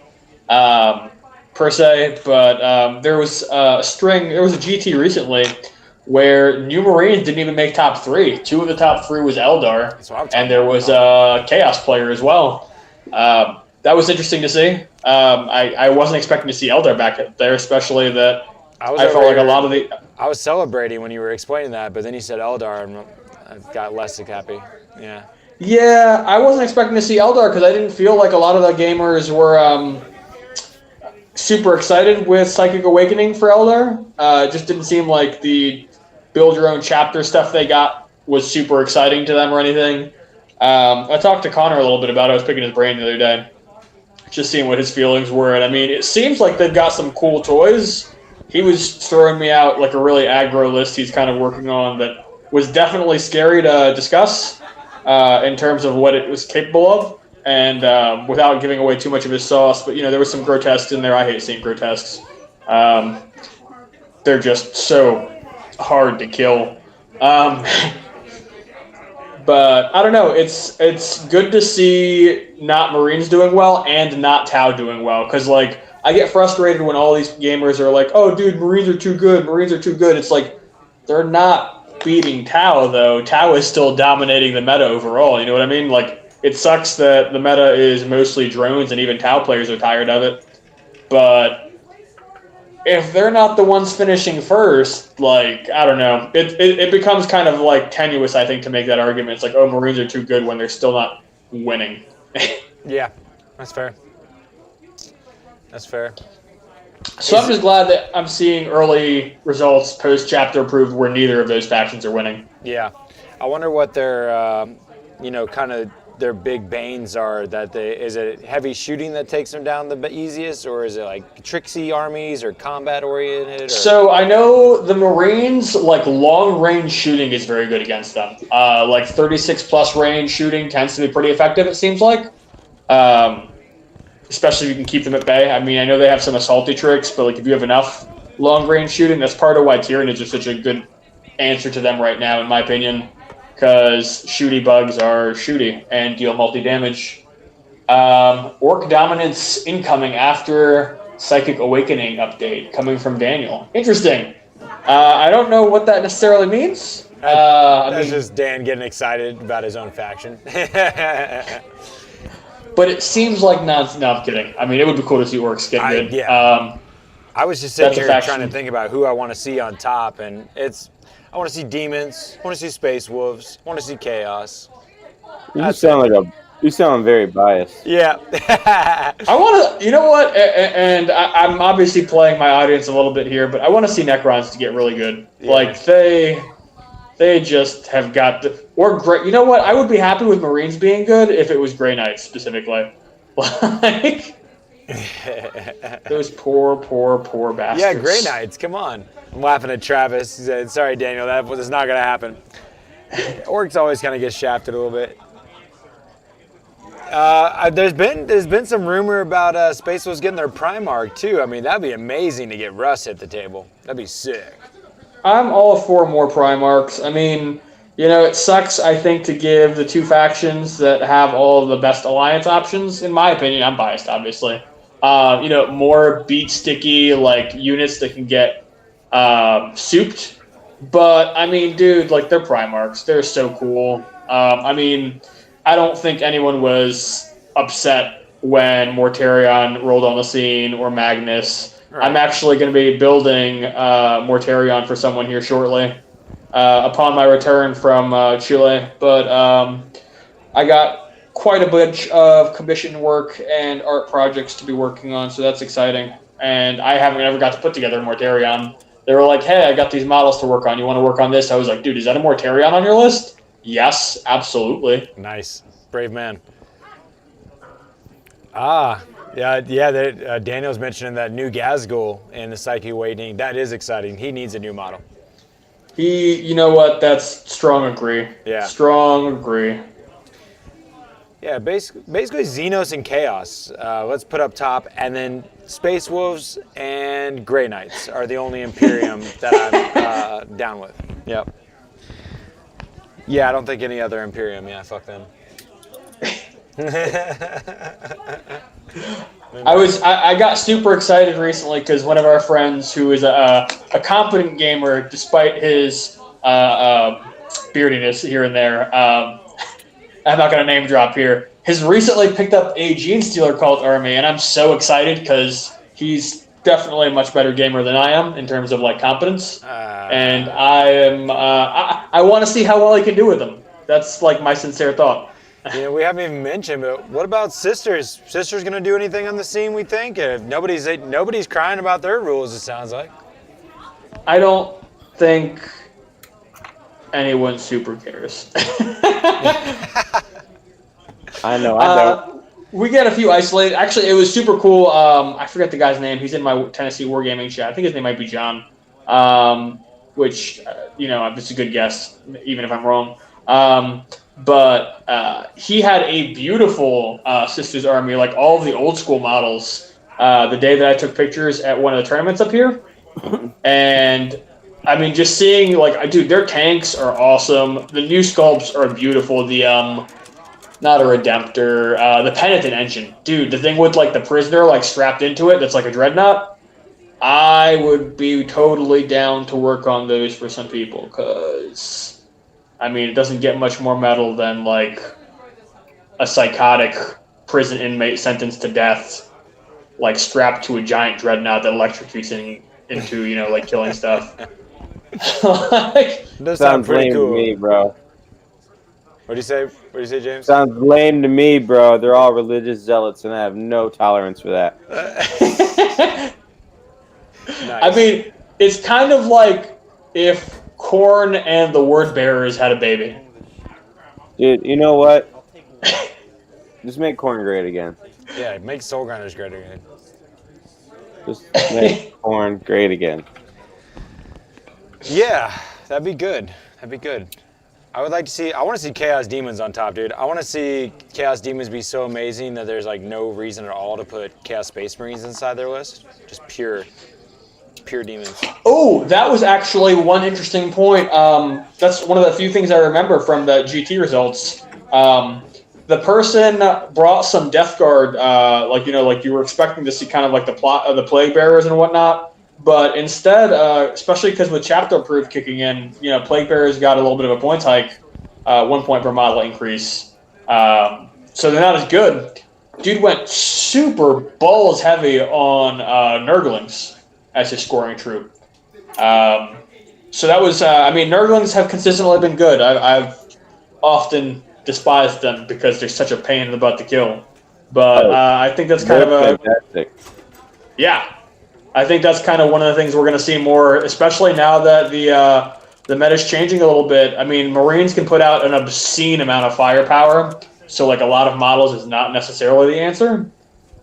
per se, but there was a GT recently where new Marines didn't even make top 3. 2 of the top 3 was Eldar, and there was a Chaos player as well. That was interesting to see. I wasn't expecting to see Eldar back there, especially that I felt like a lot of the... I was celebrating when you were explaining that, but then you said Eldar, and I got less happy. Yeah. Yeah, I wasn't expecting to see Eldar because I didn't feel like a lot of the gamers were super excited with Psychic Awakening for Eldar. It just didn't seem like the build your own chapter stuff they got was super exciting to them or anything. I talked to Connor a little bit about it. I was picking his brain the other day, just seeing what his feelings were. And I mean, it seems like they've got some cool toys. He was throwing me out like a really aggro list he's kind of working on that was definitely scary to discuss in terms of what it was capable of, and without giving away too much of his sauce. But, there was some grotesques in there. I hate seeing grotesques. They're just so hard to kill. But I don't know. It's good to see not Marines doing well and not Tau doing well, because like I get frustrated when all these gamers are like, "Oh, dude, Marines are too good. Marines are too good." It's like they're not beating Tau though. Tau is still dominating the meta overall. You know what I mean? Like it sucks that the meta is mostly drones and even Tau players are tired of it. But if they're not the ones finishing first, like, I don't know. It becomes kind of like tenuous, I think, to make that argument. It's like, oh, Marines are too good when they're still not winning. Yeah, that's fair. That's fair. So I'm just glad that I'm seeing early results post-chapter approved where neither of those factions are winning. Yeah. I wonder what their, kind of their big banes are. Is it heavy shooting that takes them down the easiest, or is it like tricksy armies or combat oriented? So I know the Marines, like long range shooting is very good against them. Like 36 plus range shooting tends to be pretty effective, it seems like. Especially if you can keep them at bay. I mean, I know they have some assaulty tricks, but like if you have enough long-range shooting. That's part of why Tyrion is just such a good answer to them right now, in my opinion, because shooty bugs are shooty and deal multi-damage. Orc Dominance incoming after Psychic Awakening update coming from Daniel. Interesting. I don't know what that necessarily means. That's just Dan getting excited about his own faction. But it seems like no, I'm kidding. I mean, it would be cool to see orcs get good. Yeah. I was just sitting here faction. trying to think about who I want to see on top, and I want to see demons, I want to see space wolves, I want to see chaos. You sound very biased. Yeah. I want to, you know what? And I'm obviously playing my audience a little bit here, but I want to see Necrons to get really good. Yeah. Like they just have got or great. You know what? I would be happy with Marines being good if it was Grey Knights specifically. Like those poor bastards. Yeah, Grey Knights. Come on. I'm laughing at Travis. He said, "Sorry, Daniel, that was not going to happen." Orcs always kind of get shafted a little bit. There's been some rumor about Space Wolves getting their Primarch too. I mean, that'd be amazing to get Russ at the table. That'd be sick. I'm all for more Primarchs. I mean, you know, it sucks, I think, to give the two factions that have all of the best alliance options. In my opinion, I'm biased, obviously. You know, more beat sticky like units that can get souped. But I mean, dude, like they're Primarchs. They're so cool. I mean, I don't think anyone was upset when Mortarion rolled on the scene or Magnus. Right. I'm actually going to be building Mortarion for someone here shortly upon my return from Chile. But I got quite a bunch of commission work and art projects to be working on, so that's exciting. And I haven't ever got to put together Mortarion. They were like, hey, I got these models to work on. You want to work on this? I was like, dude, is that a Mortarion on your list? Yes, absolutely. Nice. Brave man. Yeah. Daniel's mentioning that new Gazgul in the Psyche Awakening. That is exciting. He needs a new model. You know what? That's strong agree. Yeah. Strong agree. Yeah, basically Xenos and Chaos. Let's put up top, and then Space Wolves and Grey Knights are the only Imperium that I'm down with. Yep. Yeah, I don't think any other Imperium. Yeah, fuck them. I got super excited recently because one of our friends who is a competent gamer despite his beardiness here and there, I'm not going to name drop here, has recently picked up a Genestealer Cult army, and I'm so excited because he's definitely a much better gamer than I am in terms of like competence, and I want to see how well he can do with them. That's like my sincere thought. You know, we haven't even mentioned, but what about Sisters? Sisters going to do anything on the scene, we think? Nobody's crying about their rules, it sounds like. I don't think anyone super cares. I know. We get a few isolated. Actually, it was super cool. I forget the guy's name. He's in my Tennessee Wargaming chat. I think his name might be John, which, you know, it's a good guess, even if I'm wrong. But he had a beautiful Sisters army, like all of the old school models, the day that I took pictures at one of the tournaments up here. And, I mean, just seeing, like, dude, their tanks are awesome. The new sculpts are beautiful. The, not a Redemptor, the Penitent engine. Dude, the thing with, like, the prisoner, like, strapped into it that's like a dreadnought. I would be totally down to work on those for some people, because, I mean, it doesn't get much more metal than, like, a psychotic prison inmate sentenced to death, like, strapped to a giant dreadnought that electrocutes into, you know, like, killing stuff. Like, that sounds pretty cool. To me, bro. What'd you say, James? Sounds lame to me, bro. They're all religious zealots, and I have no tolerance for that. Nice. I mean, it's kind of like if Korn and the Word Bearers had a baby. Dude, you know what? Just make Korn great again. Yeah, make Soul Grinders great again. Just make Korn great again. Yeah, that'd be good. I want to see Chaos Demons on top, dude. I want to see Chaos Demons be so amazing that there's like no reason at all to put Chaos Space Marines inside their list. Just pure pure demons. Oh, that was actually one interesting point. That's one of the few things I remember from the GT results. The person brought some Death Guard, like you were expecting to see kind of like the plot of the Plague Bearers and whatnot. But instead, especially because with Chapter Proof kicking in, Plague Bearers got a little bit of a points hike, 1 point per model increase. So they're not as good. Dude went super balls heavy on Nurglings as his scoring troop. So that was, Nurglings have consistently been good. I've often despised them because they're such a pain in the butt to kill. But I think that's kind of fantastic. Yeah. I think that's kind of one of the things we're going to see more, especially now that the meta's changing a little bit. I mean, Marines can put out an obscene amount of firepower, so like a lot of models is not necessarily the answer.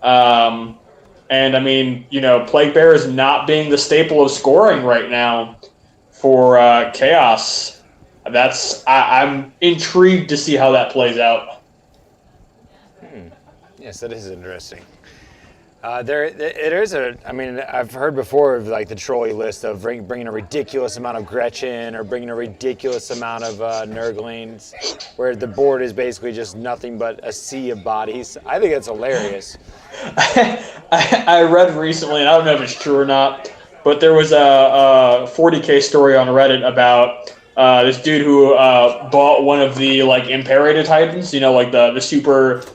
And I mean, Plague Bearers not being the staple of scoring right now for Chaos. I'm intrigued to see how that plays out. Yes, that is interesting. I've heard before of like the trolley list of bringing a ridiculous amount of Gretchen or bringing a ridiculous amount of Nurglings, where the board is basically just nothing but a sea of bodies. I think that's hilarious. I read recently, and I don't know if it's true or not, but there was a 40K story on Reddit about this dude who bought one of the like Imperator Titans, like the super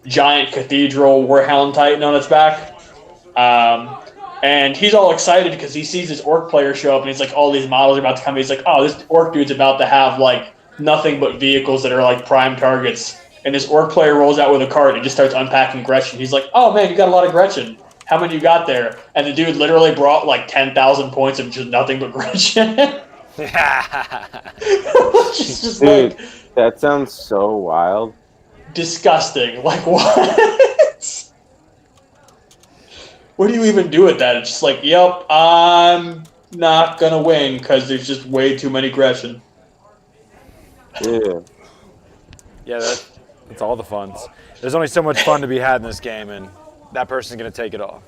giant cathedral warhound titan on its back. And he's all excited because he sees this orc player show up and he's like, all these models are about to come. He's like, oh, this orc dude's about to have like nothing but vehicles that are like prime targets. And this orc player rolls out with a cart and just starts unpacking Gretchen. He's like, oh man, you got a lot of Gretchen. How many you got there? And the dude literally brought like 10,000 points of just nothing but Gretchen. just Dude, like, that sounds so wild. Disgusting. Like, what? What do you even do with that? It's just like, yep, I'm not gonna win because there's just way too many Gretchen. Yeah. Yeah, that's all the funs. There's only so much fun to be had in this game, and that person's gonna take it all.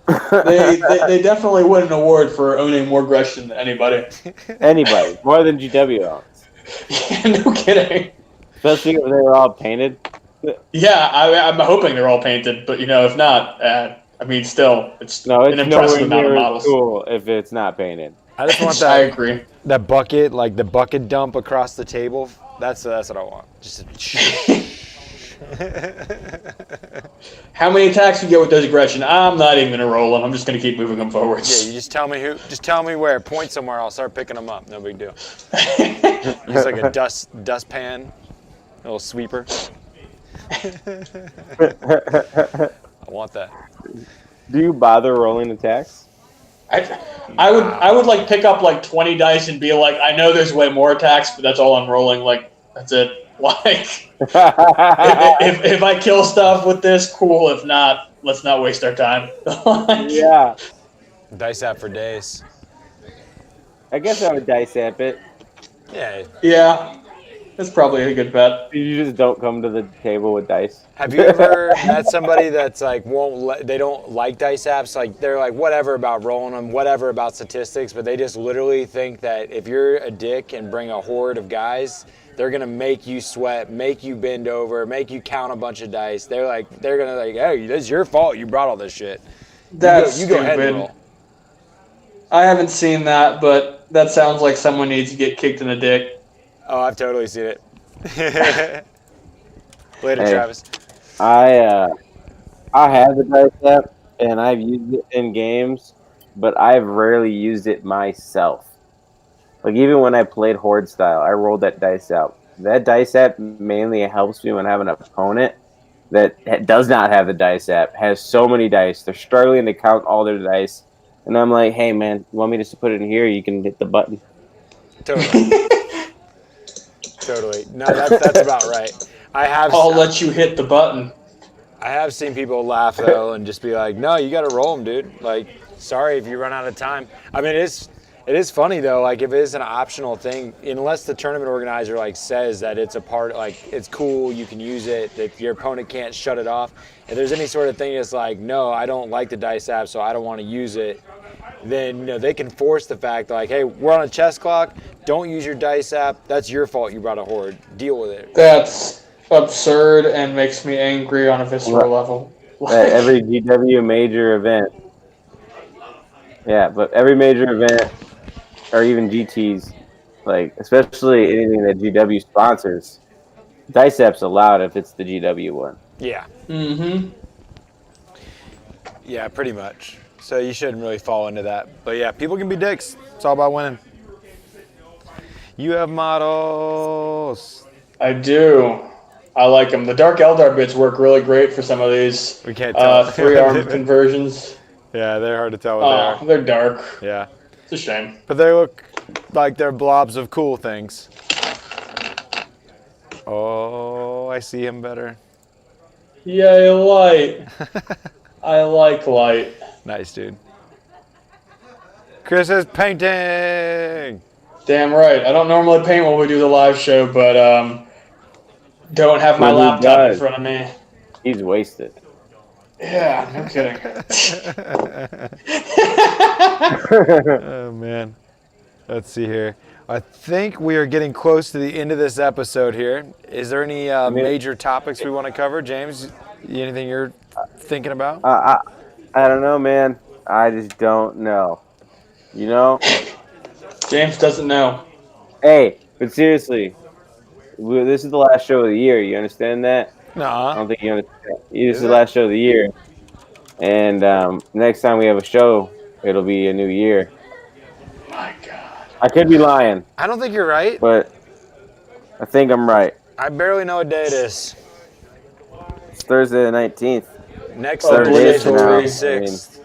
They definitely win an award for owning more Gretchen than anybody. Anybody. More than GW owns. Yeah, no kidding. Especially if they were all painted. Yeah, I'm hoping they're all painted, but if not, still, it's an impressive amount of models. Cool if it's not painted. I just want I agree. That bucket, like the bucket dump across the table. That's what I want. Just How many attacks you get with those Gretchen? I'm not even gonna roll them. I'm just gonna keep moving them forwards. Yeah, you just tell me who. Just tell me where. Point somewhere. I'll start picking them up. No big deal. Use like a dustpan, a little sweeper. I want that. Do you bother rolling attacks? I would like pick up like 20 dice and be like, I know there's way more attacks, but that's all I'm rolling. Like, that's it. Like, if I kill stuff with this, cool. If not, let's not waste our time. Yeah. Dice app for days. I guess I would dice amp it. Yeah. Yeah. That's probably a good bet. You just don't come to the table with dice. Have you ever met somebody that's like they don't like dice apps? Like they're like whatever about rolling them, whatever about statistics, but they just literally think that if you're a dick and bring a horde of guys, they're gonna make you sweat, make you bend over, make you count a bunch of dice. They're gonna hey, it's your fault you brought all this shit. That's you go ahead and stupid. roll. I haven't seen that, but that sounds like someone needs to get kicked in the dick. Oh, I've totally seen it. Later, Hey. Travis. I have the dice app and I've used it in games, but I've rarely used it myself. Like even when I played Horde style, I rolled that dice app. That dice app mainly helps me when I have an opponent that does not have the dice app, has so many dice, they're struggling to count all their dice, and I'm like, hey man, you want me just to put it in here? You can hit the button. Totally. Totally. No, that's about right. I'll let you hit the button. I have seen people laugh though and just be like, "No, you got to roll them, dude. Like, sorry if you run out of time." I mean, it is funny though. Like, if it is an optional thing, unless the tournament organizer like says that it's a part, like it's cool, you can use it, that your opponent can't shut it off. If there's any sort of thing that's like, "No, I don't like the dice app, so I don't want to use it," then they can force the fact like, hey, we're on a chess clock. Don't use your dice app. That's your fault. You brought a horde. Deal with it. That's absurd and makes me angry on a visceral level. Every GW major event. Yeah, but every major event, or even GTs, like especially anything that GW sponsors, dice app's allowed if it's the GW one. Yeah. Mm-hmm. Yeah, pretty much. So you shouldn't really fall into that. But yeah, people can be dicks. It's all about winning. You have models. I do. I like them. The Dark Eldar bits work really great for some of these We can't tell. 3-arm conversions. Yeah, they're hard to tell what they are. They're dark. Yeah. It's a shame. But they look like they're blobs of cool things. Oh, I see him better. Yay, light. I like light. Nice, dude. Chris is painting. Damn right. I don't normally paint when we do the live show, but don't have my Well, he laptop in does. front of me. He's wasted. Yeah, no kidding. Oh, man. Let's see here. I think we are getting close to the end of this episode here. Is there any major topics we want to cover? James, anything you're thinking about? I don't know, man. I just don't know. You know? James doesn't know. Hey, but seriously, this is the last show of the year. You understand that? I Nah. don't think you understand. This is the last show of the year. And next time we have a show, it'll be a new year. My God. I could be lying, I don't think you're right. but I think I'm right. I barely know what day it is. It's Thursday the 19th. Next Oh, Thursday is the obligatory. 26th.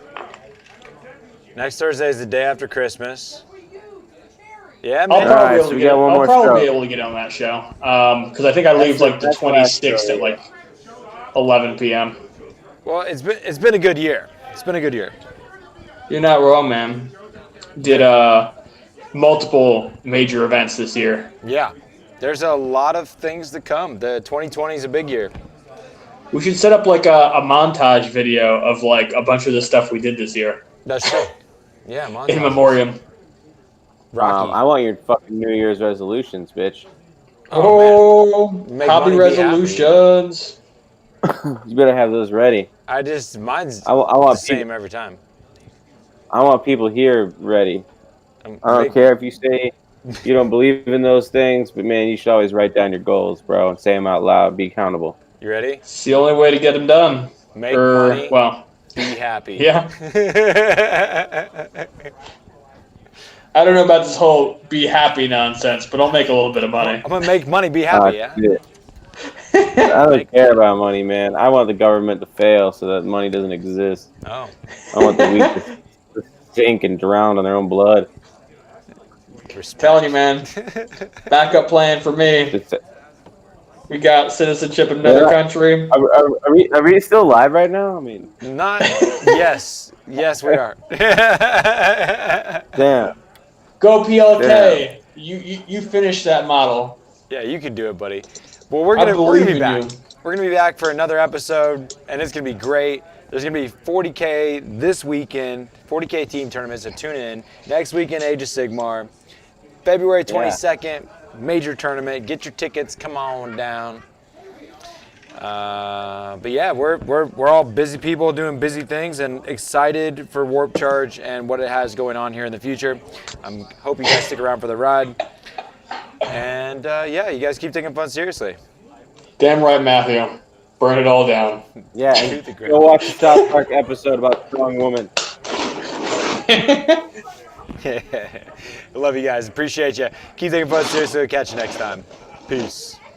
Next Thursday is the day after Christmas. Yeah, I'll man. probably, Alright, so we got one more show. be able to get on that show. Because I think I leave like the that's the last 26th show, at like 11 p.m. Well, it's been a good year. It's been a good year. You're not wrong, man. Did multiple major events this year. Yeah. There's a lot of things to come. The 2020 is a big year. We should set up like a montage video of like a bunch of the stuff we did this year. That's true. Yeah, In montage. memoriam. Rocky. I want your fucking New Year's resolutions, bitch. Oh, Make happy money, be happy. resolutions. You better have those ready. Mine's I want the same every time. I want people here ready. I don't care if you say you don't believe in those things, but man, you should always write down your goals, bro, and say them out loud. Be accountable. You ready? It's the only way to get them done. Make money, Well, be happy. yeah. I don't know about this whole be happy nonsense, but I'll make a little bit of money. I'm going to make money, be happy, yeah? Shit. I don't care about money, man. I want the government to fail so that money doesn't exist. Oh. I want the weak to sink and drown in their own blood. Respect. Telling you, man. Backup plan for me. Just- We got citizenship in another country. Are we still live right now? I mean, Not, yes. Yes, we are. damn. Go PLK. You finish that model. Yeah, you can do it, buddy. Well, we're I gonna believe be in back. you. We're gonna be back for another episode, and it's gonna be great. There's gonna be 40K this weekend, 40K team tournaments, so tune in. Next weekend, Age of Sigmar. February 22nd, major tournament. Get your tickets. Come on down. But yeah, we're all busy people doing busy things, and excited for Warp Charge and what it has going on here in the future. I hope you guys stick around for the ride. And yeah, you guys keep taking fun seriously. Damn right, Matthew. Burn it all down. Yeah, and go watch the South Park episode about strong woman. I love you guys. Appreciate you. Keep taking fun seriously. Catch you next time. Peace.